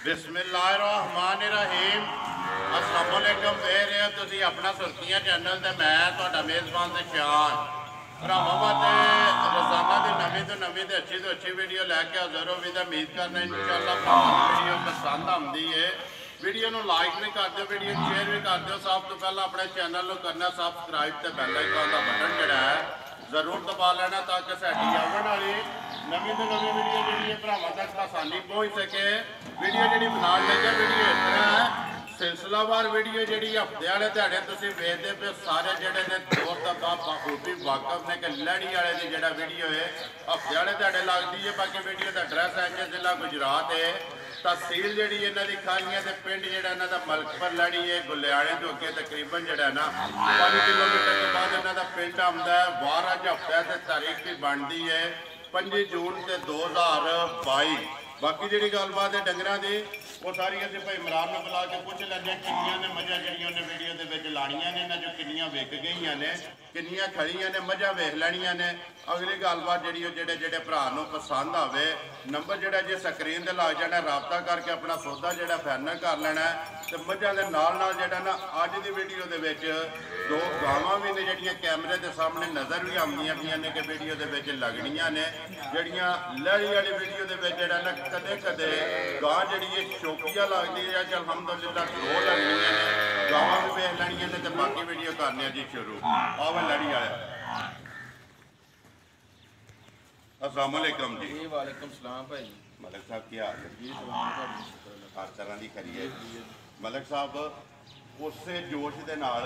बिस्मिल्लाहिर्रहमानिर्रहीम। अस्सलाम वालेकुम। देख रहे हो तुसी अपना सुर्खियां चैनल ते मैं तुहाडा मेज़बान ते शान भरावां वास्ते रोज़ाना की नवी तो नवी तो अच्छी वीडियो लैके हाज़र हो। उम्मीद करना इंशाअल्लाह वीडियो पसंद आती है। वीडियो को लाइक भी कर दो, वीडियो शेयर भी कर दो। सब तो पहले अपने चैनल को करना सबसक्राइब तो बैल आइकन का बटन जोड़ा है जरूर दबा लेना ताकि साड़ी आने वाली नवी तो नवी वीडियो जी भरावां तक आसानी पहुँच सके। वीडियो जी बना लगे वीडियो इस तरह है सिलसिलावार वीडियो जी हफ्ते वाले ध्याड़े तुम वेखते पे सारे जोड़े ने दोस्त बखूबी वाकफ ने कि लड़ी वाले की जोड़ा वीडियो है हफ्ते वाले ध्याड़े लगती है। बाकी वीडियो का एड्रैस है कि जिला गुजरात है, तहसील जी इन्हों की खाइयां तो पिंड जो मलकपुर लड़ी है गुलियाने तो अगे तकरीबन जोड़ा ना 5 किलोमीटर के बाद इन्हों का पिंड आता है। बार अज हफ्ते से तारीख भी बनती है 5 जून से 2022। बाकी जी गलबात है डंगर की वो सारी असं भाई इमरान में बुला के पूछ लेंगे किनिया ने मझा जड़िया उन्हें वीडियो के लानिया ने इन्हें जो किनिया विक गई ने किनिया खड़िया ने मझा वेख लैनिया ने। अगली गलबात जी जोड़े जोड़े भरा पसंद आए नंबर जोड़ा जी स्क्रीन से लग जाना रबता करके अपना सौदा जोड़ा फाइनल कर लेना है। तो मझा के नाल जोड़ा ना अज की वीडियो के 2 गावां भी ने जड़ियाँ कैमरे के सामने नज़र भी आउंदियां पियां ने कि वीडियो के लगनियां ने जड़ियाँ लड़ी वाली वीडियो के जोड़ा ना कदे कदे गां जी शौकिया लगती है कि अलहमदुलिल्लाह 2 लगनियां ने गावां भी वेख लैनियां ने। तो बाकी वीडियो करने जी शुरू आवे लड़ी वाले। अस्सलाम वालेकुम जी। वालेकुम सलाम भाई। मलक साहब क्या हाल है जी? हर तरह की खरीए मलक साहब उसे जोश के नाल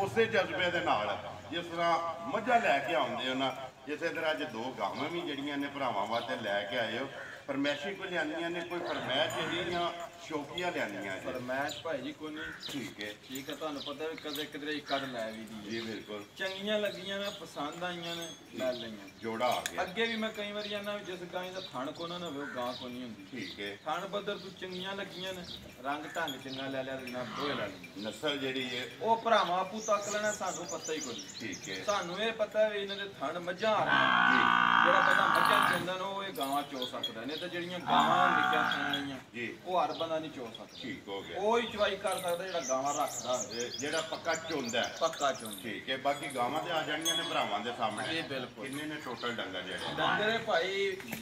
उसे जज्बे के नाल जिस तरह मझा लैके आते हो ना इस तरह अज 2 गावां भी जड़ियां ने भरावां वास्ते लैके आए हो। फरमैशी को लिया ने कोई फरमैश है या शौकिया लिया? फरमैश भाई जी कोई नहीं। ठीक है तुहानू पता भी कदे किधरे कद लै भी दी जी बिल्कुल चंगियां लगियां ने पसंद आईयां ने लै लईयां जोड़ा आ गया। अगे भी मैं कई बार जाना जिस गाय का थण को ना हो गां को नहीं होंदी। ठीक है थण बदल तू चंगियां लगियां ने रंग ढंग चंगा लै लिया जनाब दोए लै ली नस्ल जी है वो भरावां आपू तक लेना सानू पता ही कोई। ठीक है सानू ये पता है इन्हां दे थण मझां आ रही जेड़ा बंदा मझां चंदा ना वो गावां चो सकदा नहीं तो जड़ियां गावां निक्कियां खाणियां जी वो हर बंदा नहीं चो सकदा। ठीक हो गया वो ही चवाई कर सकदा जेड़ा गावां रखदा जेड़ा पक्का चोंदा है पक्का चोंदा। ठीक है बाकी गावां ते आ जाणियां ने भरावां दे सामने जी बिल्कुल। किन्ने ने टोटल डंगर जेड़े डंगर है भाई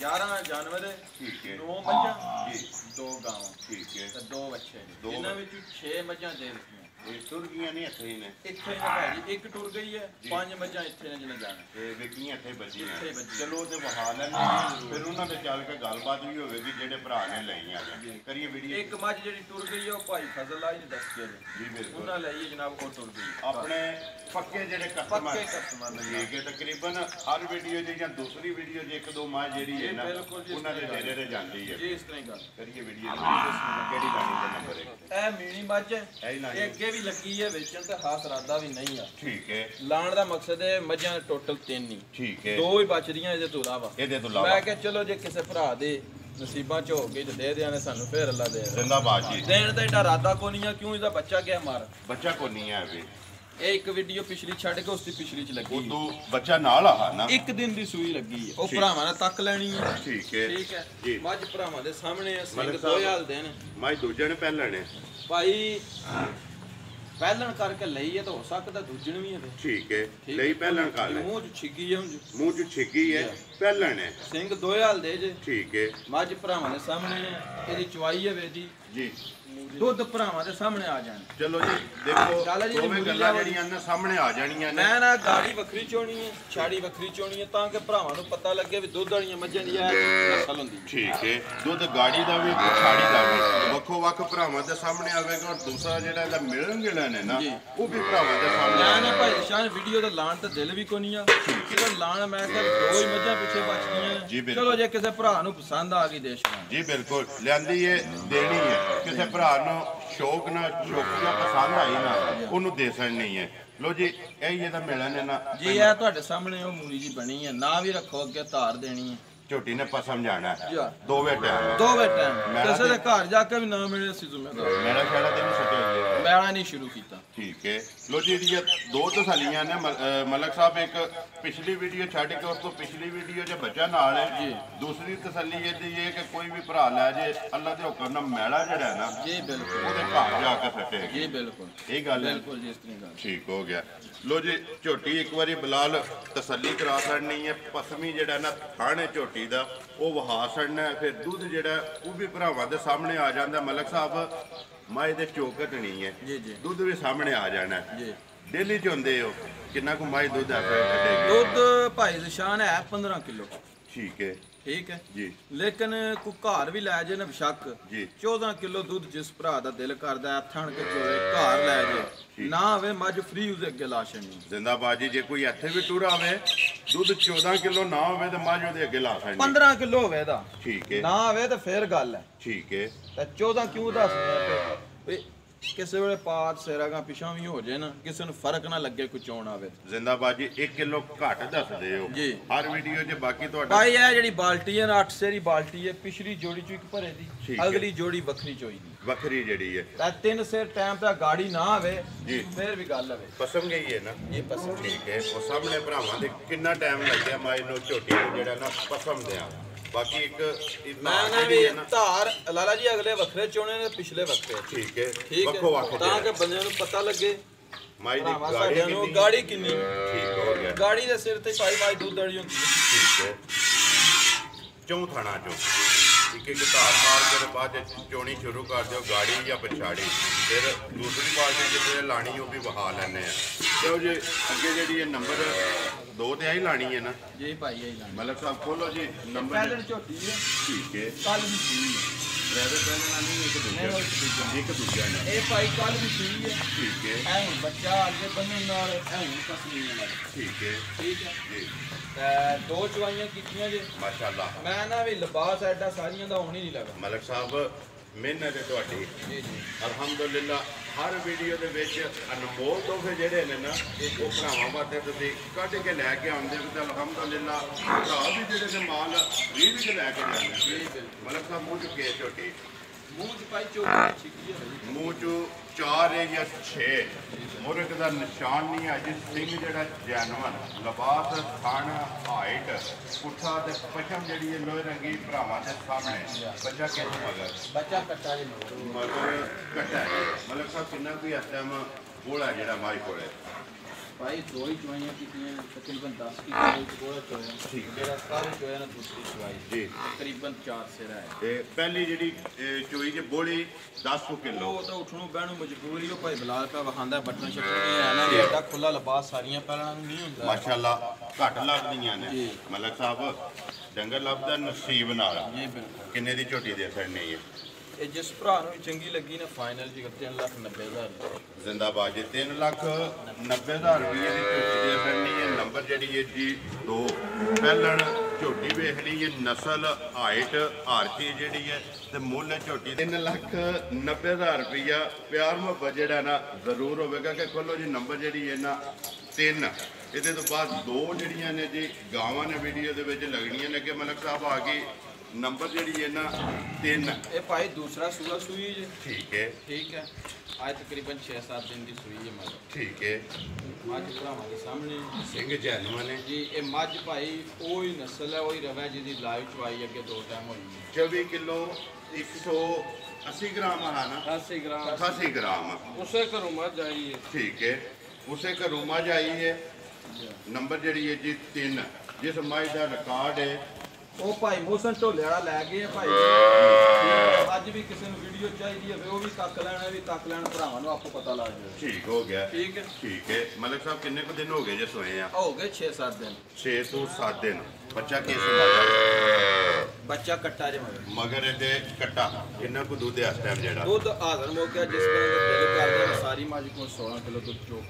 11 जानवर है। ठीक है 2 मझां जी 2 गावां ठीक है ते 2 बच्चे जिन्हां विच 6 मझां दे दित्तियां टुर गई ने इत्थे ही ने इत्थे ने भाई जी 1 टुर गई है 5 मझां इत्थे ने जिन्हें जाना ते विकियां इत्थे बची ने चलो ते वहा लैने फिर उन्हां दे चल के गलबात भी होवेगी जेडे भरा ने लईयां ने करिए वीडियो। एक मझ जेडी टुर गई है वो भाई फजल आई ने दस के जी बिल्कुल उन्हां लई जनाब को टुर गई अपने पक्के जेडे कस्टमर ने के तकरीबन हर वीडियो जी या दूसरी वीडियो जी 1-2 माह जेडी है ना उन्हां दे डेरे ते जांदी है जी इस तरह ही गल करिए वीडियो केड़ी लानी दे नंबर है ए मीणी मझ है ए भी लगी है वेचन ते हाथ रादा भी नहीं है। ठीक है लाण दा मकसद है मझां टोटल 3 ही। ठीक है 2 ही बचदियां इहदे तो इलावा मैं कह चलो जे किसी भरा दे नसीबां च हो गई तो दे देने सानू फिर अल्लाह दे जिंदाबाद जी। देण दा एडा इरादा को नहीं है क्यों इसदा बच्चा गया मार बच्चा को नहीं है अभी एक वीडियो पिछली छड़ के उसकी पिछली च लगी उदू बच्चा नाल आ ना 1 दिन दी सूई लगी है ओ भरावां ने तक लेनी है। ठीक है जी मझ भरावां दे सामने है सिंह 2000 देन मझ दूजे ने पहलने भाई पहलन करके लई है तो हो सकता दूजन भी है। ठीक है लई पहलन कर ले मुंह च छिगी है मुंह च छिगी है पहलन है सिंह 2000 दे जे। ठीक है मझ भरावां दे सामने है एदी चवाई है वेदी जी दुध भरावां दे सामने आ जाने। चलो जी देखो दोवें गल्लां जेहड़ियां ने सामने आ जाणियां ने मैं ना गाड़ी वखरी चोणी है छाड़ी वखरी चोणी है तां कि भरावां नूं पता लगे भी दुध वालियां मझां दी नस्ल हुंदी। ठीक है दुध गाड़ी दा भी छाड़ी दा भी वक्खो वक्ख भरावां दे सामने आवेगा और दूसरा जेहड़ा दा मिलन गिलन है ना वो भी भरावां दे सामने मैं ना भाई शान वीडियो दा लाण ते दिल भी कोनी आ सिर्फ लाण मैं कर 2 ही मझां पिछे बचदियां जी। चलो जे किसी भरा नूं पसंद आ गई देश जी बिल्कुल लियांदी है देनी है किसी भरा शौक ना शौकिया पसंद आई ना उन्होंने दे सकनी है। लो जी यही ਇਹਦਾ ਮਿਲਣ है ना जी है ਤੁਹਾਡੇ ਸਾਹਮਣੇ ਉਹ ਮੂਲੀ ਜੀ ਬਣੀ ਹੈ ਨਾ ਵੀ ਰੱਖੋ ਅੱਗੇ ਧਾਰ ਦੇਣੀ ਹੈ ਝੋਟੀ ਨੇ ਪਸਮ ਜਾਣਾ ਦੋਵੇਂ ਟਾਈਮ ਕਿਸੇ ਦੇ ਘਰ ਜਾ ਕੇ ਵੀ ਨਾ ਮਿਲੇ ਅਸੀਂ ਜ਼ਿੰਮੇਵਾਰ ਮੇਰਾ ਖਿਆਲ ਤੇ ਨਹੀਂ ਸੁੱਟੇ ਮੈਲਾ ਨਹੀਂ ਸ਼ੁਰੂ ਕੀਤਾ। ਠੀਕ ਹੈ। ਲੋ ਜੀ ਇਹਦੀਆਂ ਦੋ ਤਸੱਲੀਆਂ ਨੇ ਮਲਕ ਸਾਹਿਬ, ਇੱਕ ਪਿਛਲੀ ਵੀਡੀਓ ਛੱਡ ਕੇ ਉਸ ਤੋਂ ਪਿਛਲੀ ਵੀਡੀਓ 'ਚ ਬੱਚਾ ਨਾਲ ਹੈ। ਦੂਸਰੀ ਤਸੱਲੀ ਇਹਦੀ ਹੈ ਕਿ ਕੋਈ ਵੀ ਭਰਾ ਲੈ ਜੇ ਅੱਲਾ ਦੇ ਹੁਕਮ ਨਾਲ ਮੈਲਾ ਜਿਹੜਾ ਹੈ ਨਾ ਜੀ ਬਿਲਕੁਲ ਉਹਦੇ ਘਰ ਜਾ ਕੇ ਸੱਟੇ ਜੀ ਬਿਲਕੁਲ ਇਹ ਗੱਲ ਹੈ ਬਿਲਕੁਲ ਜੀ ਇਸ ਤਰ੍ਹਾਂ ਗੱਲ ਠੀਕ ਹੋ ਗਿਆ। ਲੋ ਜੀ ਝੋਟੀ ਇੱਕ ਵਾਰੀ ਬਲਾਲ ਤਸੱਲੀ ਕਰਾ ਛੱਡਣੀ ਹੈ। ਪਸਮੀ ਜਿਹੜਾ ਨਾ ਥਾਣੇ ਝੋਟੀ ਦਾ ਉਹ ਵਹਾ ਛੱਡਣਾ, ਫਿਰ ਦੁੱਧ ਜਿਹੜਾ ਉਹ ਵੀ ਭਰਾਵਾਂ ਦੇ ਸਾਹਮਣੇ ਆ ਜਾਂਦਾ। ਮਲਕ ਸਾਹਿਬ ਮਾਈ ਦੇ ਚੋਕਟ ਨਹੀਂ ਹੈ ਜੀ ਜੀ ਦੁੱਧ ਵੀ ਸਾਹਮਣੇ ਆ ਜਾਣਾ ਜੀ। ਡੇਲੀ ਚੋਂਦੇ ਹੋ ਕਿੰਨਾ ਕੁ ਮਾਈ ਦੁੱਧ ਆ ਕੱਢੇਗੀ? ਦੁੱਧ ਭਾਈ ਨਿਸ਼ਾਨ ਹੈ 15 ਕਿਲੋ। ਠੀਕ ਹੈ ਠੀਕ ਹੈ ਜੀ। ਲੇਕਿਨ ਕੋ ਘਰ ਵੀ ਲੈ ਜੇ ਨਾ ਬਸ਼ੱਕ ਜੀ 14 ਕਿਲੋ ਦੁੱਧ ਜਿਸ ਭਰਾ ਦਾ ਦਿਲ ਕਰਦਾ ਥਣ ਕੇ ਚੋਵੇ ਘਰ ਲੈ ਜੇ ਨਾ ਹੋਵੇ ਮੱਝ ਫ੍ਰੀ ਉਹਦੇ ਅੱਗੇ ਲਾ ਛੱਡਣੀ। ਜ਼ਿੰਦਾਬਾਦ ਜੀ। ਜੇ ਕੋਈ ਇੱਥੇ ਵੀ ਟੁਰਾ ਹੋਵੇ ਦੁੱਧ 14 ਕਿਲੋ ਨਾ ਹੋਵੇ ਤੇ ਮੱਝ ਉਹਦੇ ਅੱਗੇ ਲਾ ਛੱਡਣੀ। 15 ਕਿਲੋ ਹੋਵੇ ਇਹਦਾ ਠੀਕ ਹੈ ਨਾ ਹੋਵੇ ਤਾਂ ਫੇਰ ਗੱਲ ਹੈ। ਠੀਕ ਹੈ। ਤਾਂ 14 ਕਿਉਂ ਦੱਸਦੇ ਵੀ ਕਿਸੇ ਵੇਲੇ ਪਾਤ ਸੇਰਾਗਾ ਪਿਛਾਂ ਵੀ ਹੋ ਜੇ ਨਾ ਕਿਸੇ ਨੂੰ ਫਰਕ ਨਾ ਲੱਗੇ ਕੋਈ ਚੋਣ ਆਵੇ। ਜ਼ਿੰਦਾਬਾਦ ਜੀ। 1 ਕਿਲੋ ਘੱਟ ਦੱਸਦੇ ਹੋ ਜੀ ਹਰ ਵੀਡੀਓ 'ਚ। ਬਾਕੀ ਤੁਹਾਡਾ ਭਾਈ ਇਹ ਜਿਹੜੀ ਬਾਲਟੀ ਹੈ ਨਾ 8 ਸੇਰੀ ਬਾਲਟੀ ਹੈ, ਪਿਛਲੀ ਜੋੜੀ ਚੋਂ ਇੱਕ ਭਰੇ ਦੀ, ਠੀਕ ਹੈ। ਅਗਲੀ ਜੋੜੀ ਵੱਖਰੀ ਚੋਈ ਦੀ। ਵੱਖਰੀ ਜਿਹੜੀ ਹੈ ਤਾਂ 3 ਸੇਰ ਟਾਈਮ ਤੇ ਗਾੜੀ ਨਾ ਆਵੇ ਜੀ ਫੇਰ ਵੀ ਗੱਲ ਆਵੇ। ਪਸੰਦ ਗਈ ਹੈ ਨਾ ਇਹ ਪਸੰਦ ਠੀਕ ਹੈ। ਉਹ ਸਾਹਮਣੇ ਭਰਾਵਾਂ ਦੇ ਕਿੰਨਾ ਟਾਈਮ ਲੱਗਿਆ ਮਾਈ ਨੂੰ ਝੋਟੀ ਨੂੰ ਜਿਹੜਾ ਨਾ ਪਸੰਦ ਆ। ਬਾਕੀ ਇੱਕ ਮੈਂ ਨਾ ਵੀ ਧਾਰ ਲਾਲਾ ਜੀ ਅਗਲੇ ਵੱਖਰੇ ਚੋਣੇ ਨੇ ਪਿਛਲੇ ਵੱਖਰੇ। ਠੀਕ ਹੈ ਠੀਕ ਵੱਖੋ ਵੱਖ ਹੈ ਤਾਂ ਕਿ ਬੰਦਿਆਂ ਨੂੰ ਪਤਾ ਲੱਗੇ ਮਾਈ ਦੀ ਗਾੜੀ ਕਿੰਨੀ। ਠੀਕ ਹੋ ਗਿਆ। ਗਾੜੀ ਦੇ ਸਿਰ ਤੇ ਭਾਈ ਭਾਈ ਦੁੱਧ ਵਾਲੀ ਹੁੰਦੀ ਹੈ। ਠੀਕ ਹੈ। ਚੌਂ ਥਾਣਾ ਚੋਂ ਇੱਕ ਇੱਕ ਧਾਰ ਮਾਰ ਕੇ ਬਾਅਦ ਚੋਣੀ ਸ਼ੁਰੂ ਕਰ ਦਿਓ ਗਾੜੀ ਜਾਂ ਪਛਾੜੀ। ਫਿਰ ਦੂਸਰੀ ਬਾਲਟੀ ਜਿੱਥੇ ਲਾਣੀ ਉਹ ਵੀ ਵਹਾ ਲੈਣੇ ਆ। ਤੇ ਜੇ ਅੱਗੇ ਜਿਹੜੀ ਇਹ ਨੰਬਰ 2 ਤੇ ਆਹੀ ਲਾਣੀ ਹੈ ਨਾ ਜੀ ਭਾਈ ਇਹ ਲਾਣੀ। ਮਲਕ ਸਾਹਿਬ ਖੋਲੋ ਜੀ ਨੰਬਰ। ਪਹਿਲੇ ਝੋਟੀ ਹੈ ਠੀਕ ਹੈ। ਕੱਲ ਵੀ ਸੂਈ ਹੈ। ਡਰਾਈਵਰ ਪਹਿਲਾਂ ਨਹੀਂ ਇੱਕ ਦੂਜਾ ਨੇ ਇਹ ਭਾਈ ਕੱਲ ਵੀ ਸੂਈ ਹੈ। ਠੀਕ ਹੈ। ਐ ਹੁਣ ਬੱਚਾ ਅੱਗੇ ਬੰਨਣ ਨਾਲ ਐ ਹੁਣ ਕਸਮੀ ਨਾਲ। ਠੀਕ ਹੈ ਠੀਕ ਹੈ ਜੀ। ਤੇ 2 ਚਵਾਈਆਂ ਕੀਤੀਆਂ ਜੇ ਮਾਸ਼ਾਅੱਲਾ। ਮੈਂ ਨਾ ਵੀ ਲਿਬਾਸ ਐਡਾ ਸਾਰੀਆਂ ਦਾ ਹੋਣ ਹੀ ਨਹੀਂ ਲੱਗਾ। ਮਲਕ ਸਾਹਿਬ ਮਿਹਨਤ ਹੈ ਤੁਹਾਡੀ ਜੀ ਜੀ ਅਲਹਮਦੁਲਿਲਾ। ਹਰ ਵੀਡੀਓ ਦੇ ਵਿੱਚ ਅਨਮੋਲ ਤੋਹਫੇ ਜਿਹੜੇ ਨੇ ਨਾ ਉਹ ਭਰਾਵਾਂ ਵਾਸਤੇ ਤੁਸੀਂ ਕੱਢ ਕੇ ਲੈ ਕੇ ਆਉਂਦੇ ਹੋ। ਤੇ ਅਲਹਮਦੁਲਿਲਾ ਭਰਾ ਵੀ ਜਿਹੜੇ ਨੇ ਮਾਲ ਰੀਝ ਕੇ ਲੈ ਕੇ ਜਾਂਦੇ। ਮਲਕ ਸਾਹਿਬ ਮੂੰਹ ਚੁੱਕੇ ਛੋਟੀ ਮੂੰਹ ਚ ਪਾਈ ਚੋਕੀ ਛਿੱਕੀ ਹੈ। ਮੂੰਹ ਚੋਂ 4 ਹੈ ਜਾਂ 6 ਮੁਰਗ ਦਾ ਨਿਸ਼ਾਨ ਨਹੀਂ ਹੈ। ਜਿਸ ਸਿੰਘ ਜਿਹੜਾ ਜੈਨਵਨ ਲਿਬਾਸ ਥਣ ਹਾਈਟ ਪੁੱਠਾ ਤੇ ਪਛਮ ਜਿਹੜੀ ਹੈ ਲੋਹੇ ਰੰਗੀ ਭਰਾਵਾਂ ਦੇ ਸਾਹਮਣੇ ਬੱਚਾ ਕਿਹਨੂੰ ਮਗਰ ਬੱਚਾ ਕੱਟਾ ਜੀ ਮਗਰ ਕੱਟਾ ਮਤਲਬ ਸਾਹਿਬ ਕਿੰਨਾ ਵੀ ਇਸ ਟਾਈਮ ਕੋਲਾ ਜਿਹੜਾ ਮਾਈ ਕੋਲੇ ਭਾਈ 2 ਹੀ ਚਵਾਈਆਂ ਕੀਤੀਆਂ ਤਕਰੀਬਨ 10 ਕੀ ਕੋਲਾ ਚੋਇਆ। ਠੀਕ ਜਿਹੜਾ ਸਾਰੇ ਚੋਇਆ ਨਾ ਦੂਸਰੀ ਚਵਾਈ ਜੀ ਤਕਰੀਬਨ 4 ਸਿਰਾ ਹੈ। ਤੇ ਪਹਿਲੀ ਜਿਹੜੀ ਚੋਈ ਚ ਬੋਲੀ 10 ਕਿਲੋ ਉਹ ਤਾਂ ਉੱਠਣੋਂ ਬਹਿਣੋਂ ਮਜਬੂਰੀ ਉਹ ਭਾਈ ਬਲਾਲ ਪਿਆ ਵਖਾਂਦਾ ਬਟਨ ਸ਼ਟਨ ਨਹੀਂ ਹੈ ਨਾ ਐਡਾ ਖੁੱਲਾ ਲਿਬਾਸ ਸਾਰੀਆਂ ਪਹਿਲਾਂ ਨੂੰ ਨਹੀਂ ਹੁੰਦਾ। ਮਾਸ਼ਾਅੱਲਾ ਘੱਟ ਲੱਗਦੀਆਂ ਨੇ ਜੀ। ਮਲਕ ਸਾਹਿਬ ਡੰਗਰ ਲੱਭਦਾ ਨਸੀਬ ਨਾਲ। ਜੀ ਬਿਲਕੁਲ। ਕਿੰਨੇ ਦੀ ਝੋਟੀ ਦੇ ਛੜਨੀ ਹੈ? ਇਹ ਜਿਸ ਭਰਾ ਨੂੰ ਚੰਗੀ ਲੱਗੀ ਨਾ ਫਾਈਨਲ ਜੀ 3,90,000 ਜ਼ਿੰਦਾਬਾਦ ਜੀ। 3,90,000 ਰੁਪਏ ਦੀ ਝੋਟੀ ਦੇ ਛੜਨੀ ਹੈ। ਨੰਬਰ ਜਿਹੜੀ ਹੈ ਜੀ 2 ਪਹਿਲਣ ਝੋਟੀ ਵੇਖ ਲਈ ਹੈ। ਨਸਲ ਹਾਈਟ ਹਰ ਚੀਜ਼ ਜਿਹੜੀ ਹੈ ਤੇ ਮੁੱਲ ਝੋਟੀ 3,90,000 ਰੁਪਇਆ। ਪਿਆਰ ਮੁਹੱਬਤ ਜਿਹੜਾ ਨਾ ਜ਼ਰੂਰ ਹੋਵੇਗਾ ਕਿ ਖੋਲੋ ਜੀ ਨੰਬਰ ਜਿਹੜੀ ਹੈ ਨਾ 3। ਇਹਦੇ ਤੋਂ ਬਾਅਦ 2 ਜਿਹੜੀਆਂ ਨੇ ਜੀ ਗਾਵਾਂ ਨੇ ਵੀਡੀਓ ਦੇ ਵਿੱਚ ਲੱਗਣੀਆਂ ਨੇ। ਅੱਗੇ ਮਲਕ ਸਾਹਿਬ ਆ ਗਈ ਨੰਬਰ ਜਿਹੜੀ ਹੈ ਨਾ 3। ਇਹ ਭਾਈ ਦੂਸਰਾ ਸੂਆ ਸੂਈ ਜੀ। ਠੀਕ ਹੈ ਠੀਕ ਹੈ। ਅੱਜ ਤਕਰੀਬਨ 6-7 ਦਿਨ ਦੀ ਸੂਈ ਹੈ ਮੱਝ। ਠੀਕ ਹੈ। ਮੱਝ ਭਰਾਵਾਂ ਦੇ ਸਾਹਮਣੇ ਸਿੰਘ ਜੈਨਵਨ ਨੇ ਜੀ। ਇਹ ਮੱਝ ਭਾਈ ਉਹੀ ਨਸਲ ਹੈ ਉਹੀ ਰਵਾ ਜਿਹਦੀ ਲਾਈਵ ਚਵਾਈ ਅੱਗੇ 2 ਟਾਈਮ ਹੋਈ ਹੈ। 24 ਕਿਲੋ 180 ਗ੍ਰਾਮ ਆ ਨਾ 80 ਗ੍ਰਾਮ 88 ਗ੍ਰਾਮ ਉਸੇ ਘਰੋਂ ਮੱਝ ਆਈ ਹੈ। ਠੀਕ ਹੈ। ਉਸੇ ਘਰੋਂ ਮੱਝ ਆਈ ਹੈ। ਨੰਬਰ ਜਿਹੜੀ ਹੈ ਜੀ 3। ਜਿਸ ਮੱਝ ਦਾ ਰਿਕਾਰਡ ਹੈ ਉਹ ਭਾਈ ਮੋਸਨ ਢੋਲੇ ਵਾਲਾ ਲੈ ਗਏ ਭਾਈ। ਅੱਜ ਵੀ ਕਿਸੇ ਨੂੰ ਵੀਡੀਓ ਚਾਹੀਦੀ ਹੋਵੇ ਉਹ ਵੀ ਤੱਕ ਲੈਣਾ ਵੀ ਤੱਕ ਲੈਣ ਭਰਾਵਾਂ ਨੂੰ ਆਪੋ ਪਤਾ ਲੱਗ ਜਾਵੇ। ਠੀਕ ਹੋ ਗਿਆ। ਠੀਕ ਹੈ। ਠੀਕ ਹੈ। ਮਲਕ ਸਾਹਿਬ ਕਿੰਨੇ ਕੁ ਦਿਨ ਹੋ ਗਏ ਜੇ ਸੋਏ ਆ? ਹੋ ਗਏ 6-7 ਦਿਨ। 6 ਤੋਂ 7 ਦਿਨ। ਬੱਚਾ ਕਿਸ ਦਾ? ਬੱਚਾ ਕੱਟਾ ਜੇ ਮਗਰ ਇਹਦੇ ਕੱਟਾ ਕਿੰਨਾ ਕੁ ਦੁੱਧ ਹੈ ਇਸ ਟਾਈਮ ਜਿਹੜਾ? ਦੁੱਧ ਹਾਜ਼ਰ ਹੋ ਗਿਆ ਜਿਸ ਤਰ੍ਹਾਂ ਦਿਲ ਕਰਦੇ ਸਾਰੀ ਮੱਝ ਕੋਲ 16 ਕਿਲੋ ਦੁੱਧ ਚੋਕ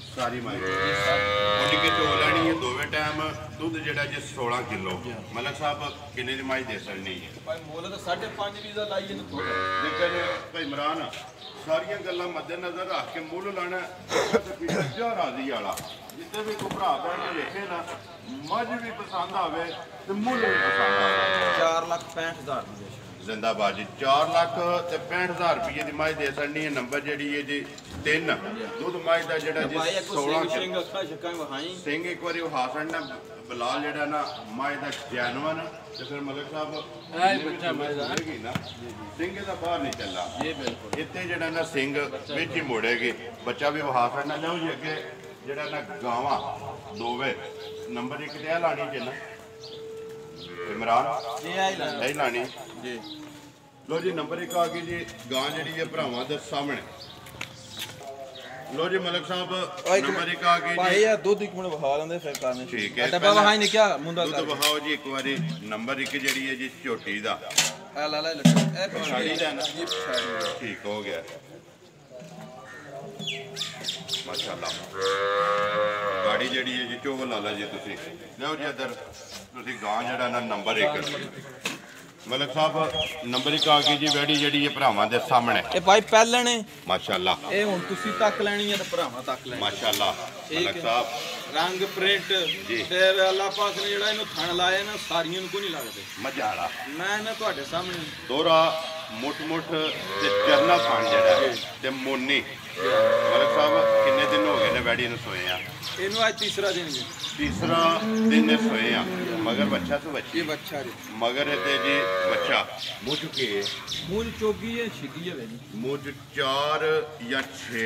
ਸਾਰੀ ਮਾਈ ਉਹਦੀ ਕਿ ਚੋ ਲੈਣੀ ਹੈ ਦੋਵੇਂ ਟਾਈਮ ਦੁੱਧ ਜਿਹੜਾ ਜੇ 16 ਕਿਲੋ। ਮਲਕ ਸਾਹਿਬ ਕਿੰਨੇ ਦੀ ਮਾਈ ਦੇ ਸਕਣੀ ਹੈ? ਭਾਈ ਮੁੱਲ ਤਾਂ 5.5 ਵੀਜ਼ਾ ਲਾਈਏ ਨਾ ਥੋੜਾ। ਲੇਕਿਨ ਭਾਈ ਇਮਰਾਨ ਸਾਰੀਆਂ ਗੱਲਾਂ ਮੱਦੇਨਜ਼ਰ ਰੱਖ ਕੇ ਮੁੱਲ ਲਾਣਾ ਤੇ ਪਿੱਛੇ ਜਾ ਰਾਜ਼ੀ ਵਾਲਾ ਜਿੱਤੇ ਵੀ ਕੋਈ ਭਰਾ ਬੈਠ ਕੇ ਵੇਖੇ ਨਾ ਮੱਝ ਵੀ ਪਸੰਦ ਆਵੇ ਤੇ ਮੁੱਲ ਵੀ ਪਸੰਦ ਆਵੇ। 4,65,000 ਦੀ ਜ਼ਿੰਦਾਬਾਦ ਜੀ 4,65,000 ਰੁਪਏ ਦੀ ਮਾਝ ਦੇ ਛੱਡਣੀ ਹੈ। ਨੰਬਰ ਜਿਹੜੀ ਹੈ ਜੀ 3 ਦੁੱਧ ਮਾਝ ਦਾ ਜਿਹੜਾ ਜੀ 16 ਸਿੰਘ ਅੱਖਾਂ ਛੱਕਾਂ ਵਹਾਈ ਸਿੰਘ ਇੱਕ ਵਾਰੀ ਉਹ ਹਾਸਣ ਨਾ ਬਲਾਲ ਜਿਹੜਾ ਨਾ ਮਾਝ ਦਾ ਜੈਨਵਨ ਤੇ ਫਿਰ ਮਲਕ ਸਾਹਿਬ ਬੱਚਾ ਮਾਝ ਦਾ ਨਾ ਸਿੰਘ ਦਾ ਬਾਹਰ ਨਹੀਂ ਚੱਲਾ ਜੀ ਬਿਲਕੁਲ। ਇੱਥੇ ਜਿਹੜਾ ਨਾ ਸਿੰਘ ਵਿੱਚ ਹੀ ਮੋੜੇਗੀ ਬੱਚਾ ਵੀ ਉਹ ਹਾਸਣ ਨਾ ਲਿਆਓ ਜੀ। ਅੱਗੇ ਜਿਹੜਾ ਨਾ ਗਾਵਾਂ ਦੋਵੇਂ ਨੰਬਰ 1 ਤੇ ਆ ਲਾਣੀ ਜੇ ਨਾ ਇਮਰਾਨ ਜੀ ਆਈ ਲਾਣੀ ਜੀ। ਲੋ ਜੀ ਨੰਬਰ 1 ਆ ਗਈ ਜੀ ਗਾਂ ਜਿਹੜੀ ਹੈ ਭਰਾਵਾਂ ਦੇ ਸਾਹਮਣੇ। ਲੋ ਜੀ ਮਲਕ ਸਾਹਿਬ ਨੰਬਰ 1 ਆ ਗਈ ਭਾਈ ਜੀ। ਆ ਦੁੱਧ ਇੱਕ ਮਿੰਟ ਵਹਾ ਲੈਂਦੇ ਫਿਰ ਕਰਨੇ ਠੀਕ ਹੈ ਡੱਬਾ ਵਹਾਈ ਨਹੀਂ ਕਿਆ ਮੁੰਡਾ ਦੁੱਧ ਵਹਾਓ ਜੀ ਇੱਕ ਵਾਰੀ। ਨੰਬਰ 1 ਜਿਹੜੀ ਹੈ ਜੀ ਝੋਟੀ ਦਾ ਆ ਲਾ ਲਾ ਇਹ ਪਛਾੜੀ ਦਾ ਨਾ ਜੀ ਪਛਾੜੀ ਠੀਕ ਹੋ ਗਿਆ ਮਾਸ਼ਾਅੱਲਾ। ਗਾੜੀ ਜਿਹੜੀ ਹੈ ਜੀ ਚੋਗ ਲਾ ਲਾ ਜੀ ਤੁਸੀਂ ਲਿਓ ਜੀ ਇੱਧਰ ਤੁਸੀਂ ਗਾਂ ਜਿਹੜਾ ਨਾ ਨੰਬਰ 1 ਮਲਕ ਸਾਹਿਬ ਨੰਬਰ 1 ਆ ਗਈ ਜੀ ਵੈੜੀ ਜਿਹੜੀ ਹੈ ਭਰਾਵਾਂ ਦੇ ਸਾਹਮਣੇ। ਇਹ ਭਾਈ ਪਹਿਲਣ ਹੈ ਮਾਸ਼ਾਅੱਲਾ ਇਹ ਹੁਣ ਤੁਸੀਂ ਤੱਕ ਲੈਣੀ ਹੈ ਤੇ ਭਰਾਵਾਂ ਤੱਕ ਲੈਣੀ ਮਾਸ਼ਾਅੱਲਾ ਮਲਕ ਸਾਹਿਬ ਰੰਗ ਪ੍ਰਿੰਟ ਜੀ। ਤੇ ਅੱਲਾਹ ਪਾਕ ਨੇ ਜਿਹੜਾ ਇਹਨੂੰ ਥਣ ਲਾਇਆ ਨਾ ਸਾਰੀਆਂ ਨੂੰ ਕੋਈ ਨਹੀਂ ਲੱਗਦੇ ਮਜ਼ਾ ਵਾਲਾ ਮੈਂ ਨਾ ਤੁਹਾਡੇ ਸਾਹਮਣੇ ਦੋਰਾ ਮੁੱਠ ਤੇ ਚਰਨਾ ਖਾਨ ਜਿਹੜਾ ਤੇ ਮੋਨੀ ਮਲਕ ਸਾਹਿਬ ਕਿੰਨੇ ਦਿਨ ਹੋ ਗਏ ਨੇ ਵੈੜੀ ਨੂੰ ਸੋਏ ਆ? ਇਹਨੂੰ ਅੱਜ ਤੀਸਰਾ ਦਿਨ ਜੀ। ਤੀਸਰਾ ਦਿਨ ਨੇ ਸੋਏ ਆ ਮਗਰ ਬੱਚਾ ਤੋਂ ਬੱਚੀ ਇਹ ਬੱਚਾ ਜੀ ਮਗਰ ਤੇ ਜੀ ਬੱਚਾ ਮੂੰਹ ਚੁੱਕੇ ਮੂੰਹ ਚੋਗੀ ਹੈ ਛਿੱਗੀ ਹੈ ਜੀ ਮੂੰਹ 4 ਜਾਂ 6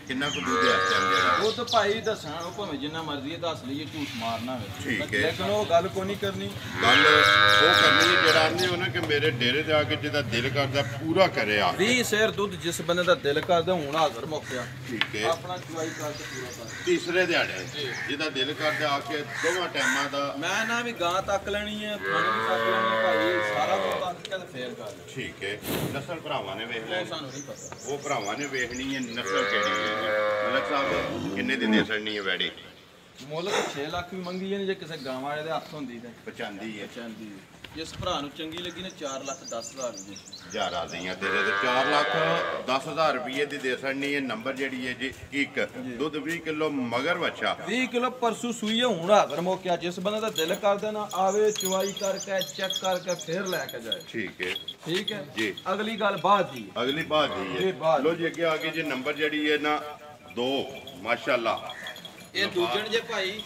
ਕਿੰਨਾ ਕੁ ਦੁੱਧ ਆ ਜਿਹੜਾ ਉਹ ਤਾਂ ਭਾਈ ਦੱਸਣਾ ਉਹ ਭਾਵੇਂ ਜਿੰਨਾ ਮਰਜ਼ੀ ਹੈ ਦੱਸ ਲਈਏ ਝੂਠ ਮਾਰਨਾ ਹੋਵੇ ਠੀਕ ਹੈ। ਲੇਕਿਨ ਉਹ ਗੱਲ ਕੋਈ ਨਹੀਂ ਕਰਨੀ ਗੱਲ ਉਹ ਕਰਨੀ ਹੈ ਜਿਹੜਾ ਆਂਦੇ ਹੋ ਨਾ ਕਿ ਮੇਰੇ ਡੇਰੇ ਤੇ ਆ ਕੇ ਜਿਹਦਾ ਦਿਲ ਕਰਦਾ ਪੂਰਾ ਕਰਿਆ 20 ਸੇਰ ਦੁੱਧ ਜਿਸ ਬੰਦੇ ਦਾ ਦਿਲ ਕਰਦਾ ਹੁਣ ਹਾਜ਼ਰ ਮੁੱਕਿਆ ਠੀਕ ਹੈ। ਆਪਣਾ ਚੁਆਈ ਕਰਕੇ ਪੂਰਾ ਕਰ ਤੀਸਰੇ ਦਿਹਾੜੇ ਜਿਹਦਾ ਦਿਲ ਕਰਦਾ ਆ ਕੇ ਦੋਵਾਂ ਟਾਈਮਾਂ ਦਾ ਮੈਂ ਨਾ ਵੀ ਗਾਂ ਤੱਕ ਲੈਣੀ ਹੈ ਖਾਣੇ ਵੀ ਤੱਕ ਲੈਣੀ ਹੈ ਭਾਈ ਸਾਰਾ ਕੁਝ ਤੱਕ ਕੇ ਤੇ ਫੇਰ ਕਰ ਠੀਕ ਹੈ। ਨਸਲ ਭਰਾਵਾਂ ਨੇ ਵੇਖ ਉਹ ਲੈਣੀ ਸਾਨੂੰ ਨਹੀਂ ਪਤਾ ਉਹ ਭਰਾਵਾਂ ਨੇ ਵੇਖਣੀ ਹੈ ਨਸਲ ਕਿਹੜੀ ਹੈ। ਮਲਕ ਸਾਹਿਬ ਕਿੰਨੇ ਦਿਨ ਦੇ ਛੱਡਣੀ ਹੈ ਵੈੜੀ? ਮੁੱਲ ਤਾਂ 6 ਲੱਖ ਵੀ ਮੰਗੀ ਹੈ ਜੇ ਕਿਸੇ ਗਾਂ ਵਾਲੇ ਦੇ ਹੱਥ ਹੁੰਦੀ ਤੇ ਪਚਾਂਦੀ ਹੈ ਚਾਂਦੀ ਜਿਸ ਭਰਾ ਨੂੰ ਚੰਗੀ ਲੱਗੀ ਨੇ 4 ਲੱਖ 10 ਹਜ਼ਾਰ ਦੀ ਜਾਰਾ ਦੀਆਂ ਤੇਰੇ ਤੇ 4,10,000 ਰੁਪਏ ਦੀ ਦੇ ਛੱਡਣੀ ਹੈ। ਨੰਬਰ ਜਿਹੜੀ ਹੈ ਜੀ 1 ਦੁੱਧ 20 ਕਿਲੋ ਮਗਰ ਬੱਚਾ 20 ਕਿਲੋ ਪਰਸੂ ਸੂਈ ਹੈ ਹੁਣ ਹਾਜ਼ਰ ਮੁੱਕਿਆ ਜਿਸ ਬੰਦੇ ਦਾ ਦਿਲ ਕਰਦਾ ਨਾ ਆਵੇ ਚੁਆਈ ਕਰਕੇ ਚੈੱਕ ਕਰਕੇ ਫੇਰ ਲੈ ਕੇ ਜਾਏ ਠੀਕ ਹੈ ਠੀਕ ਹੈ ਜੀ। ਅਗਲੀ ਗੱਲ ਬਾਅਦ ਦੀ ਅਗਲੀ ਬਾਤ ਦੀ ਇਹ ਬਾਤ। ਹੈ ਲੋ ਜੀ ਅੱਗੇ ਆ ਗਈ ਜੀ ਨੰਬਰ ਜਿਹੜੀ ਹੈ ਨਾ 2 ਮਾਸ਼ਾਅੱਲਾ ਇਹ ਦੂਜਣ ਜੇ ਭਾਈ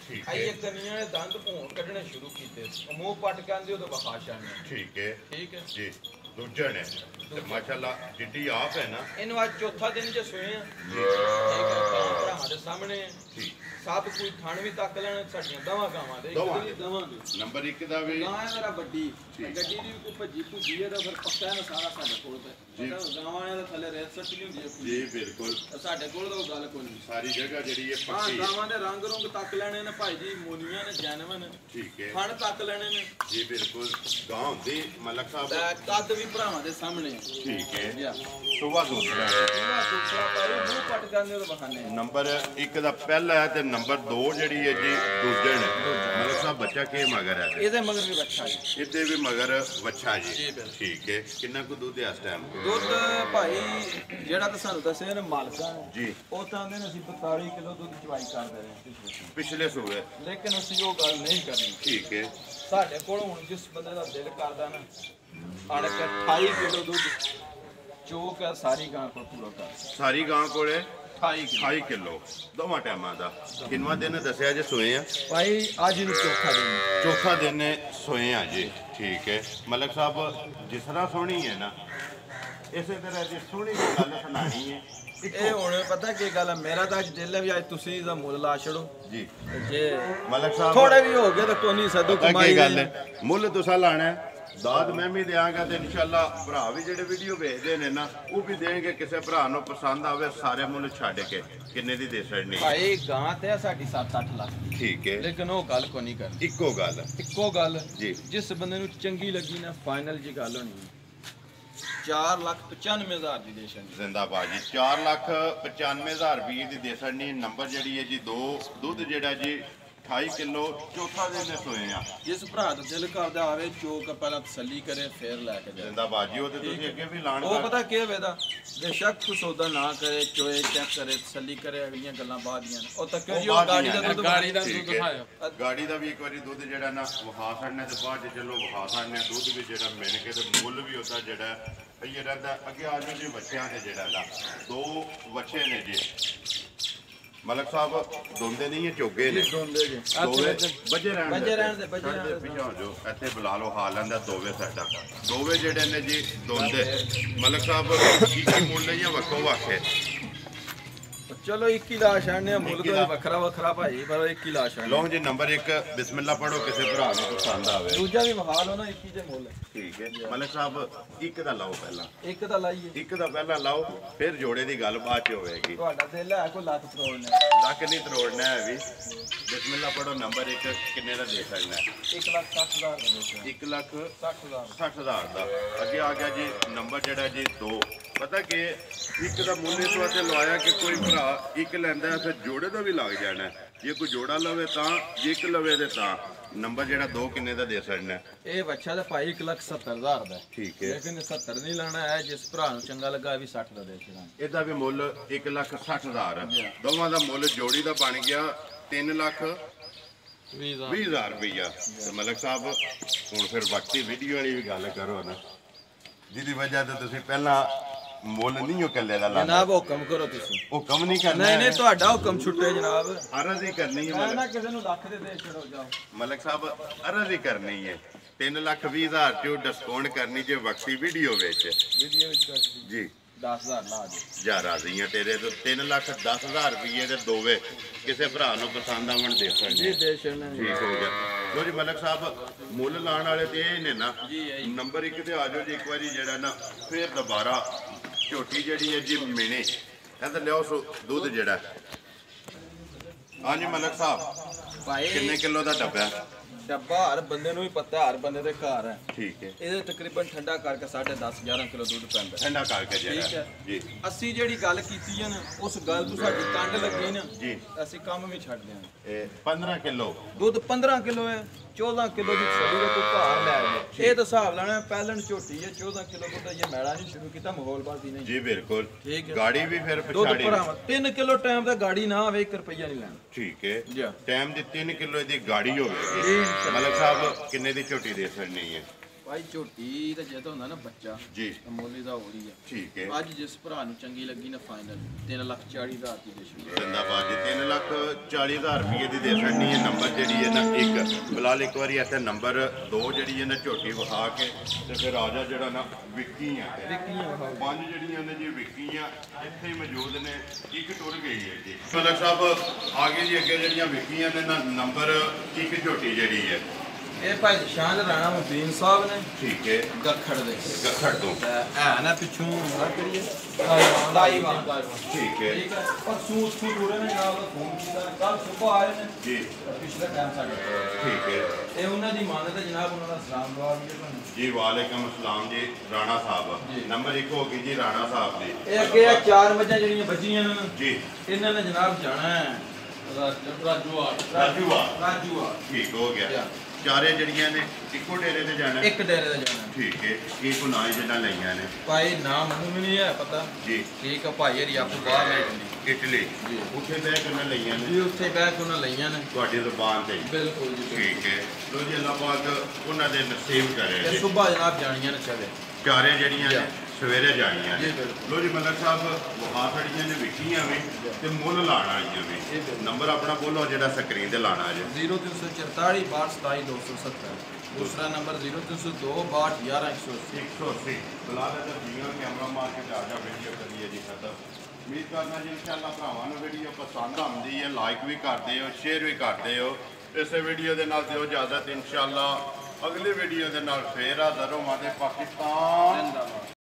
ਠੀਕ ਆਈ ਹੈ ਕੰਨੀਆਂ ਨੇ ਦੰਦ ਭੌਣ ਕੱਢਣੇ ਸ਼ੁਰੂ ਕੀਤੇ ਮੂੰਹ ਪੱਟ ਕਹਿੰਦੇ ਉਹ ਤਾਂ ਬਖਾਸ਼ਾ ਨੇ ਠੀਕ ਹੈ ਠੀਕ ਹੈ ਜੀ ਦੂਜਾ ਨੇ ਤੇ ਮਾਸ਼ਾਅੱਲਾ ਜਿੱਡੀ ਆਪ ਹੈ ਨਾ ਇਹਨੂੰ ਅੱਜ ਚੌਥਾ ਦਿਨ ਜੇ ਸੋਏ ਆ ਜੀ ਠੀਕ ਹੈ ਭਰਾਵਾਂ ਦੇ ਸਾਹਮਣੇ ਠੀਕ ਸਭ ਕੋਈ ਥਣ ਵੀ ਤੱਕ ਲੈਣ ਸਾਡੀਆਂ ਦਵਾਂ ਗਾਵਾਂ ਦੇ ਦੋਵਾਂ ਇੱਕ ਦਵਾਂ ਦੇ ਨੰਬਰ 1 ਦਾ ਵੀ ਗਾਂ ਹੈ ਮੇਰਾ ਵੱਡੀ ਠੀਕ। ਗੱਡੀ ਦੀ ਵੀ ਕੋਈ ਭੱਜੀ ਭੁੱਜੀ ਹੈ ਤਾਂ ਫਿਰ ਪੱਕਾ ਨਾ ਸਾਰਾ ਸਾਡੇ ਕੋਲ ਤੇ ਗਾਵਾਂ ਨੇ ਤਾਂ ਥੱਲੇ ਰੇਤ ਸੱਟੀ ਹੁੰਦੀ ਹੈ ਜੀ ਬਿਲਕੁਲ ਤਾਂ ਸਾਡੇ ਕੋਲ ਤਾਂ ਉਹ ਗੱਲ ਕੋਈ ਨਹੀਂ ਸਾਰੀ ਜਗ੍ਹਾ ਜਿਹੜੀ ਹੈ ਹਾਂ ਪੱਕੀ ਗਾਵਾਂ ਦੇ ਰੰਗ ਰੁੰਗ ਤੱਕ ਲੈਣੇ ਨੇ ਭਾਈ ਜੀ ਮੋਨੀਆਂ ਨੇ ਜੈਨਵਨ ਠੀਕ ਹੈ ਫਣ ਤੱਕ ਲੈਣੇ ਨੇ ਜੀ ਬਿਲਕੁਲ ਗਾਂ ਹੁੰਦੀ ਮਲਕ ਸਾਹਿਬ ਤੇ ਕੱਦ ਵੀ ਭਰਾਵਾਂ ਦੇ ਸਾਹਮਣੇ ਹੈ। ਠੀਕ ਹੈ ਯਾ ਸੁਬਾ ਦੂਸਰਾ ਇਹਨਾਂ ਦੂਸਰਾ ਭਾਈ ਮੂੰਹ ਪੱਟ ਜਾਂਦੇ ਉਹਦੇ ਬਹਾਨੇ ਨੰਬਰ 1 ਦਾ ਪਹਿਲਾ ਹੈ ਤੇ ਨੰਬਰ 2 ਜਿਹੜੀ ਹੈ ਜੀ ਦੂਜੇ ਨੇ ਮਲਕ ਸਾਹਿਬ ਬੱਚਾ ਕੇ ਮਗਰ ਹੈ ਇਹਦੇ ਮਗਰ ਵੀ ਬੱਚਾ ਜੀ ਇਹਦੇ ਵੀ ਮਗਰ ਵੱਛਾ ਜੀ ਜੀ, ਬਿਲਕੁਲ। ਠੀਕ ਹੈ ਕਿੰਨਾ ਕੁ ਦੁੱਧ ਹੈ ਇਸ ਟਾਈਮ ਦੁੱਧ ਭਾਈ ਜਿਹੜਾ ਤਾਂ ਸਾਨੂੰ ਦੱਸਿਆ ਨੇ ਮਾਲਕਾਂ ਨੇ ਜੀ ਉਹ ਤਾਂ ਆਂਦੇ ਨੇ ਅਸੀਂ 42 ਕਿਲੋ ਦੁੱਧ ਚਵਾਈ ਕਰਦੇ ਰਹੇ ਪਿਛਲੇ ਪਿਛਲੇ ਸੂਏ ਲੇਕਿਨ ਅਸੀਂ ਉਹ ਗੱਲ ਨਹੀਂ ਕਰਨੀ ਠੀਕ ਹੈ ਸਾਡੇ ਕੋਲ ਹੁਣ ਜਿਸ ਬੰਦੇ ਦਾ ਦਿਲ ਕਰਦਾ ਨਾ ਆਣ ਕੇ 28 ਕਿਲੋ ਦੁੱਧ ਚੋਕ ਹੈ ਸਾਰੀ ਗਾਂ ਕੋਲ ਪੂਰਾ ਕਰ ਸਾਰੀ ਗਾਂ ਕੋਲੇ 28 ਕਿਲੋ 28 ਕਿਲੋ ਦੋਵਾਂ ਟਾਈਮਾਂ ਦਾ ਕਿੰਨਵਾਂ ਦਿਨ ਦੱਸਿਆ ਜੇ ਸੋਏ ਆ ਭਾਈ ਅੱਜ ਨੂੰ ਚੌਥਾ ਦਿਨ ਚੌਥਾ ਦਿਨ ਸੋਏ ਆ ਜੀ ਠੀਕ ਹੈ ਮਲਕ ਸਾਹਿਬ ਜਿਸ ਤਰ੍ਹਾਂ ਸੋਹਣੀ ਹੈ ਨਾ ਇਸੇ ਤਰ੍ਹਾਂ ਦੀ ਸੋਹਣੀ ਜਿਹੀ ਗੱਲ ਸੁਣਾਣੀ ਹੈ ਇਹ ਹੁਣ ਪਤਾ ਕੀ ਗੱਲ ਹੈ ਮੇਰਾ ਤਾਂ ਅੱਜ ਦਿਲ ਹੈ ਵੀ ਅੱਜ ਤੁਸੀਂ ਇਹਦਾ ਮੁੱਲ ਲਾ ਛੜੋ ਜੀ ਜੇ ਮਲਕ ਸਾਹਿਬ ਥੋੜੇ ਵੀ ਹੋ ਗਏ ਤਾਂ ਕੋਈ ਨਹੀਂ ਸਦੂ ਪਤਾ ਕਮਾਈ ਕੀ ਗੱਲ ਹੈ ਮੁੱਲ ਤੁਸੀਂ ਲਾਣਾ ਹੈ ਦਾਦ ਮੈਂ ਵੀ ਦਿਆਂਗਾ ਤੇ ਇਨਸ਼ਾਅੱਲਾ ਭਰਾ ਵੀ ਜਿਹੜੇ ਵੀਡੀਓ ਵੇਖਦੇ ਨੇ ਨਾ ਉਹ ਵੀ ਦੇਣਗੇ ਕਿਸੇ ਭਰਾ ਨੂੰ ਪਸੰਦ ਆਵੇ ਸਾਰੇ ਮੁੱਲ ਛੱਡ ਕੇ ਕਿੰਨੇ ਦੀ ਦੇ ਛੱਡਣੀ ਭਾਈ ਗਾਂ ਤੇ ਆ ਸਾਡੀ 7-8 ਲੱਖ ਦੀ ਠੀਕ ਹੈ ਲੇਕਿਨ ਉਹ ਗੱਲ ਕੋਈ ਨਹੀਂ ਕਰਨੀ ਇੱਕੋ ਗੱਲ ਇੱਕੋ ਗੱਲ ਜੀ ਜਿਸ ਬੰਦੇ ਨੂੰ ਚੰਗੀ ਲੱਗੀ ਨਾ ਫਾਈਨਲ ਜੀ ਗੱਲ ਹੋਣੀ 4,95,000 ਦੀ ਦੇਸ਼ਨ ਜ਼ਿੰਦਾਬਾਦ ਜੀ 4,95,000 ਰੁਪਏ ਦੀ ਦੇ ਛੱਡਣੀ ਨੰਬਰ ਜਿਹੜੀ ਹੈ ਜੀ 2 ਦੁੱਧ ਜਿਹੜਾ ਜੀ 28 ਕਿਲੋ ਚੌਥਾ ਦਿਨ ਸੋਏ ਆ। ਜਿਸ ਭਰਾ ਦਾ ਦਿਲ ਕਰਦਾ ਆਵੇ ਚੋਕ ਪਹਿਲਾਂ ਤਸੱਲੀ ਕਰੇ ਫਿਰ ਲੈ ਕੇ ਜਾਏ। ਜ਼ਿੰਦਾਬਾਦ ਜੀ। ਉਹ ਤੇ ਤੁਸੀਂ ਅੱਗੇ ਵੀ ਲਾਣ ਉਹ ਪਤਾ ਕੀ ਵੇਦਾ ਬੇਸ਼ੱਕ ਕੋਈ ਸੌਦਾ ਨਾ ਕਰੇ, ਚੋਏ ਚੈੱਕ ਕਰੇ, ਤਸੱਲੀ ਕਰੇ, ਅਗਲੀਆਂ ਗੱਲਾਂ ਬਾਅਦ ਦੀਆਂ ਨੇ। ਉਹ ਤੱਕ ਜੀ ਉਹ ਗਾੜੀ ਦਾ ਦੁੱਧ ਦਿਖਾਇਆ। ਗਾੜੀ ਦਾ ਵੀ ਇੱਕ ਵਾਰੀ ਦੁੱਧ ਜਿਹੜਾ ਨਾ ਵਿਖਾ ਛੱਡਣਾ ਤੇ ਬਾਅਦ ਚ ਚਲੋ ਵਿਖਾ ਛੱਡਣਾ ਦੁੱਧ ਵੀ ਜਿਹੜਾ ਮਿਲ ਕੇ ਤੇ ਮੁੱਲ ਵੀ ਉਹਦਾ ਜਿਹੜਾ ਇਹ ਰਹਿੰਦਾ। ਅੱਗੇ ਆ ਜਾਓ ਜੀ ਬੱਚਿਆਂ ਦੇ ਜਿਹੜਾ ਨਾ 2 ਬੱਚੇ ਨੇ ਜੀ ਮਲਕ ਸਾਹਿਬ ਦੋਂਦੇ ਨਹੀਂ ਇਹ ਚੋਗੇ ਨੇ ਦੋਵੇਂ ਬੱਜੇ ਰਹਿਣ ਦੇ ਪਿੱਛੋਂ ਜੋ ਇੱਥੇ ਬੁਲਾ ਲਓ ਹਾਲ ਲੈਂਦਾ ਦੋਵੇਂ ਸਾਡਾ ਦੋਵੇਂ ਜਿਹੜੇ ਨੇ ਜੀ ਦੋਂਦੇ ਮਲਕ ਸਾਹਿਬ ਕੀ ਮੁੱਲ ਜਾਂ ਵੱਖੋ ਵੱਖੇ ਚਲੋ 21 ਲਾ ਛੱਡਨੇ ਮੁੱਲ ਤੋਂ ਵੱਖਰਾ ਵੱਖਰਾ ਭਾਈ ਪਰ 21 ਲਾ ਛੱਡਨੇ। ਲਓ ਜੀ ਨੰਬਰ 1 ਬਿਸਮਿਲ੍ਲਾ ਪੜੋ ਕਿਸੇ ਭਰਾ ਨੂੰ ਪਸੰਦ ਆਵੇ। ਦੂਜਾ ਵੀ ਵਿਖਾ ਲਓ ਨਾ 21 ਦੇ ਮੁੱਲ। ਠੀਕ ਹੈ ਮਲਕ ਸਾਹਿਬ 1 ਦਾ ਲਾਓ ਪਹਿਲਾਂ। 1 ਦਾ ਲਾਈਏ 1 ਦਾ ਪਹਿਲਾਂ ਲਾਓ ਫਿਰ ਜੋੜੇ ਦੀ ਗੱਲ ਬਾਅਦ ਚ ਹੋਵੇਗੀ। ਤੁਹਾਡਾ ਦਿਲ ਹੈ ਕੋਈ ਲੱਖ ਤਰੋੜਨਾ ਲੱਖ ਨਹੀਂ ਤਰੋੜਨਾ ਹੈ ਵੀ। ਬਿਸਮਿਲ੍ਲਾ ਪੜੋ ਨੰਬਰ 1 ਕਿੰਨੇ ਦਾ ਦੇ ਸਕਣਾ? 1,60,000 ਦਾ। 1,60,000 ਦਾ। ਅੱਗੇ ਆ ਗਿਆ ਜੀ ਨੰਬਰ ਜਿਹੜਾ ਜੀ 2 ਪਤਾ ਕਿ 1 ਦਾ ਮੁੱਲ ਇਸ ਵਾਸਤੇ ਲਵਾਇਆ ਕਿ ਕੋਈ ਭਰਾ 1 ਲੈਂਦਾ ਫਿਰ ਜੋੜੇ ਦਾ ਵੀ ਲੱਗ ਜਾਣਾ। ਜੇ ਕੋਈ ਜੋੜਾ ਲਵੇ ਤਾਂ ਜੇ 1 ਲਵੇ ਤੇ ਤਾਂ ਨੰਬਰ ਜਿਹੜਾ 2 ਕਿੰਨੇ ਦਾ ਦੇ ਸਕਣਾ? ਇਹ ਬੱਚਾ ਦਾ ਭਾਈ 1,70,000 ਦਾ। ਠੀਕ ਹੈ ਲੇਕਿਨ 70 ਨਹੀਂ ਲੈਣਾ ਹੈ। ਜਿਸ ਭਰਾ ਨੂੰ ਚੰਗਾ ਲੱਗਾ ਵੀ 60 ਦਾ ਦੇ ਦੇਣਾ। ਇਹਦਾ ਵੀ ਮੁੱਲ 1,60,000 ਦੋਵਾਂ ਦਾ ਮੁੱਲ ਜੋੜੀ ਦਾ ਬਣ ਗਿਆ 3,20,000 ਰੁਪਈਆ। ਤੇ ਮਲਕ ਸਾਹਿਬ ਹੁਣ ਫਿਰ ਵਕਤੀ ਵੀਡੀਓ ਵਾਲੀ ਵੀ ਗੱਲ ਕਰੋ ਨਾ ਜਿਹਦੀ ਵਜ੍ਹਾ ਤੇ ਤੁਸੀਂ ਪਹਿਲਾਂ ਮੁੱਲ ਨਹੀਂ ਉਹ ਕੱਲੇ ਦਾ ਲਾਣਾ। ਜਨਾਬ ਹੁਕਮ ਕਰੋ ਤੁਸੀਂ। ਹੁਕਮ ਨਹੀਂ ਕਰਨਾ। ਨਹੀਂ ਤੁਹਾਡਾ ਹੁਕਮ ਛੁੱਟੇ ਜਨਾਬ। ਅਰਜ਼ ਹੀ ਕਰਨੀ ਹੈ ਨਾ ਕਿਸੇ ਨੂੰ ਲੱਖ ਦੇ ਛੜੋ ਜਾਓ। ਮਲਕ ਸਾਹਿਬ ਅਰਜ਼ ਹੀ ਕਰਨੀ ਹੈ 3,20,000 ਚੋਂ ਡਿਸਕਾਊਂਟ ਕਰਨੀ ਜੇ ਵਕਤੀ ਵੀਡੀਓ ਵਿੱਚ ਜੀ 10,000 ਲਾ ਦੇ ਜਾ ਰਾਜ਼ੀ ਆ ਤੇਰੇ ਤੋਂ 3,10,000 ਰੁਪਏ ਦੇ ਦੋਵੇਂ ਕਿਸੇ ਭਰਾ ਨੂੰ ਪਸੰਦ ਆਵਣ ਦੇ ਸਕਦੇ ਠੀਕ ਹੋ ਗਿਆ। ਲੋ ਜੀ ਮਲਕ ਸਾਹਿਬ ਮੁੱਲ ਲਾਣ ਵਾਲੇ ਤੇ ਇਹ ਨੇ ਨਾ ਨੰਬਰ 1 ਤੇ ਆ ਜਾਓ ਜੀ ਇੱਕ ਵਾਰੀ ਜਿਹੜਾ ਨਾ ਫਿਰ ਦੁਬਾਰਾ ਝੋਟੀ ਜਿਹੜੀ ਹੈ ਜੀ ਮਿਹਣੇ ਇਹਦਾ ਲਿਆਓ ਦੁੱਧ ਜਿਹੜਾ। ਹਾਂਜੀ ਮਲਕ ਸਾਹਿਬ ਭਾਈ ਕਿੰਨੇ ਕਿਲੋ ਦਾ ਡੱਬਾ? ਡੱਬਾ ਹਰ ਬੰਦੇ ਨੂੰ ਹੀ ਪਤਾ ਹਰ ਬੰਦੇ ਦੇ ਘਰ ਹੈ। ਠੀਕ ਹੈ ਇਹਦੇ ਤਕਰੀਬਨ ਠੰਡਾ ਕਰਕੇ 10.5-11 ਕਿਲੋ ਦੁੱਧ ਪੈਂਦਾ। ਠੰਡਾ ਕਰਕੇ ਠੀਕ ਹੈ ਜੀ। ਅਸੀਂ ਜਿਹੜੀ ਗੱਲ ਕੀਤੀ ਹੈ ਨਾ ਉਸ ਗੱਲ ਤੋਂ ਸਾਡੀ ਕੰਡ ਲੱਗੀ ਨਾ ਜੀ ਅਸੀਂ ਕੰਮ ਵੀ ਛੱਡ ਦਿਆਂਗੇ। ਇਹ 15 ਕਿਲੋ ਦੁੱਧ 15 ਕਿਲੋ ਹੈ 14 ਕਿਲੋ ਦੀ ਛੜੀ ਦਾ ਕੋਈ ਘਰ ਲੈ ਆਵੇ। ਇਹ ਤਾਂ ਹਿਸਾਬ ਲੈਣਾ ਪਹਿਲਣ ਝੋਟੀ ਹੈ 14 ਕਿਲੋ ਦੁੱਧ ਇਹ ਮੈਲਾ ਨਹੀਂ ਸ਼ੁਰੂ ਕੀਤਾ ਮਾਹੌਲ ਬਾਜ਼ੀ ਨਹੀਂ ਜੀ ਬਿਲਕੁਲ। ਠੀਕ ਹੈ ਗਾੜੀ ਵੀ ਫਿਰ ਦੁੱਧ ਪਛਾੜੀ ਭਰਾਵਾ 3 ਕਿਲੋ ਟਾਈਮ ਦਾ ਗਾੜੀ ਨਾ ਆਵੇ 1 ਰੁਪਈਆ ਨਹੀਂ ਲੈਣਾ। ਠੀਕ ਹੈ ਜੀ ਟਾਈਮ ਦੀ 3 ਕਿਲੋ ਦੀ ਗਾੜੀ ਹੋਵੇਗੀ। ਮਲਕ ਸਾਹਿਬ ਕਿੰਨੇ ਦੀ ਝੋਟੀ ਦੇ ਸਕਣੀ ਹੈ? ਭਾਈ ਝੋਟੀ ਤਾਂ ਜੇ ਤਾਂ ਹੁੰਦਾ ਨਾ ਬੱਚਾ ਜੀ ਮੋਲੀ ਦਾ ਹੋ ਰਹੀ ਹੈ। ਠੀਕ ਹੈ ਅੱਜ ਜਿਸ ਭਰਾ ਨੂੰ ਚੰਗੀ ਲੱਗੀ ਨਾ ਫਾਈਨਲ 3,40,000 ਦੀ ਦੇ ਛੜੀ। ਜ਼ਿੰਦਾਬਾਦ ਜੀ 3,40,000 ਰੁਪਏ ਦੀ ਦੇ ਸਕਣੀ ਹੈ। ਨੰਬਰ ਜਿਹੜੀ ਹੈ ਨਾ 1 ਫਿਲਹਾਲ ਇੱਕ ਵਾਰੀ ਇੱਥੇ ਨੰਬਰ 2 ਜਿਹੜੀ ਹੈ ਨਾ ਝੋਟੀ ਵਿਖਾ ਕੇ ਤੇ ਫਿਰ ਰਾਜਾ ਜਿਹੜਾ ਨਾ ਵਿੱਕੀਆਂ 5 ਜਿਹੜੀਆਂ ਨੇ ਜੀ ਵਿੱਕੀਆਂ ਇੱਥੇ ਹੀ ਮੌਜੂਦ ਨੇ। ਇੱਕ ਟੁਰ ਗਈ ਹੈ ਜੀ ਮਲਕ ਸਾਹਿਬ ਆ ਗਏ ਜੀ ਅੱਗੇ ਜਿਹੜੀਆਂ ਵਿੱਕੀਆਂ ਨੇ ਨਾ ਨੰਬਰ 1 ਝੋਟੀ ਜਿਹੜੀ ਹੈ ਇਹ ਭਾਈ ਨਿਸ਼ਾਨ ਰਾਣਾ ਮੁਬੀਨ ਸਾਹਿਬ ਨੇ। ਠੀਕ ਹੈ ਗੱਖੜ ਦੇ ਗੱਖੜ ਤੋਂ ਹੈ ਨਾ ਪਿੱਛੋਂ ਨਾ ਕਰੀਏ ਲਾਈਵਾਨ ਠੀਕ ਹੈ ਠੀਕ ਹੈ ਪਰ ਸੂਤ ਪੂਰੇ ਨੇ ਨਾਲ ਦਾ ਫੋਨ ਕੀਤਾ ਕੱਲ ਸਵੇਰ ਆਏ ਨੇ ਜੀ ਪਿਛਲੇ ਟਾਈਮ ਸਾਡੇ ਠੀਕ ਹੈ ਇਹ ਉਹਨਾਂ ਦੀ ਮਾਨਤ ਹੈ ਜਨਾਬ ਉਹਨਾਂ ਦਾ ਸਲਾਮ ਦੁਆ ਵੀ ਤੁਹਾਨੂੰ ਜੀ ਵਾਲੇਕਮ ਅਸਲਾਮ ਜੀ ਰਾਣਾ ਸਾਹਿਬ ਨੰਬਰ 1 ਹੋ ਗਈ ਜੀ ਰਾਣਾ ਸਾਹਿਬ ਦੀ। ਇਹ ਅੱਗੇ ਆ 4 ਮੱਝਾਂ ਜਿਹੜੀਆਂ ਬੱਜੀਆਂ ਨੇ ਜੀ ਇਹਨਾਂ ਨੇ ਜਨਾਬ ਜਾਣਾ ਹੈ ਰਾਜੂਆ ਠੀਕ ਹੋ ਗਿਆ। ਚਾਰੇ ਜਿਹੜੀਆਂ ਨੇ ਇੱਕੋ ਡੇਰੇ ਤੇ ਜਾਣਾ? ਇੱਕ ਡੇਰੇ ਤੇ ਜਾਣਾ। ਠੀਕ ਹੈ ਕੀ ਪੁਨਾਈ ਜਿਹੜਾ ਲਈਆਂ ਨੇ? ਭਾਈ ਨਾਮ ਮੈਨੂੰ ਵੀ ਨਹੀਂ ਹੈ ਪਤਾ ਜੀ ਠੀਕ ਹੈ ਭਾਈ ਹਰੀ ਆਪੂ ਬਾਹਰ ਹੈ ਇਟਲੀ ਜੀ ਉੱਥੇ ਬਹਿ ਕੇ ਉਹਨਾਂ ਲਈਆਂ ਨੇ ਜੀ ਉੱਥੇ ਬਹਿ ਕੇ ਉਹਨਾਂ ਲਈਆਂ ਨੇ ਤੁਹਾਡੀ ਜ਼ੁਬਾਨ ਤੇ ਬਿਲਕੁਲ ਜੀ ਠੀਕ ਹੈ। ਲੋ ਜੀ ਅੱਲਾਹ ਪਾਕ ਉਹਨਾਂ ਦੇ ਨਸੀਬ ਕਰੇ ਇਹ ਸਵੇਰ ਜਨਾਬ ਜਾਣੀਆਂ ਨੇ ਚਲੇ ਚਾਰੇ ਜਿਹੜੀਆਂ ਨੇ ਸਵੇਰੇ ਜਾਣੀਆਂ ਨੇ। ਜੀ ਬਿਲਕੁਲ। ਲੋ ਜੀ ਮਲਕ ਸਾਹਿਬ ਵਹਾ ਖੜੀਆਂ ਨੇ ਵਿਕੀਆਂ ਵੀ ਤੇ ਮੁੱਲ ਲਾਣ ਵਾਲੀਆਂ ਵੀ। ਨੰਬਰ ਆਪਣਾ ਬੋਲੋ ਜਿਹੜਾ ਸਕਰੀਨ ਤੇ ਲਾਣਾ ਜੇ 0344 62 270 दूसरा नंबर 0302 62 11 180 ਬੁਲਾ ਲੈ ਤਾਂ ਜੀਆਂ ਕੈਮਰਾ ਮਾਰ ਕੇ ਜਾ ਵੀਡੀਓ ਕਰੀਏ ਜੀ ਖਤਮ। ਉਮੀਦ ਕਰਨਾ ਜੀ ਇਨਸ਼ਾਅੱਲਾ ਭਰਾਵਾਂ ਨੂੰ ਵੀਡੀਓ ਪਸੰਦ ਆਉਂਦੀ ਹੈ ਲਾਈਕ ਵੀ ਕਰਦੇ ਹੋ ਸ਼ੇਅਰ ਵੀ ਕਰਦੇ ਹੋ। ਇਸੇ ਵੀਡੀਓ ਦੇ ਨਾਲ ਦਿਓ ਇਜਾਜ਼ਤ ਇਨਸ਼ਾਅੱਲਾ ਅਗਲੀ ਵੀਡੀਓ ਦੇ ਨਾਲ ਫੇਰ ਹਾਜ਼ਰ ਹੋਵਾਂਗੇ। ਪਾਕਿਸਤਾਨ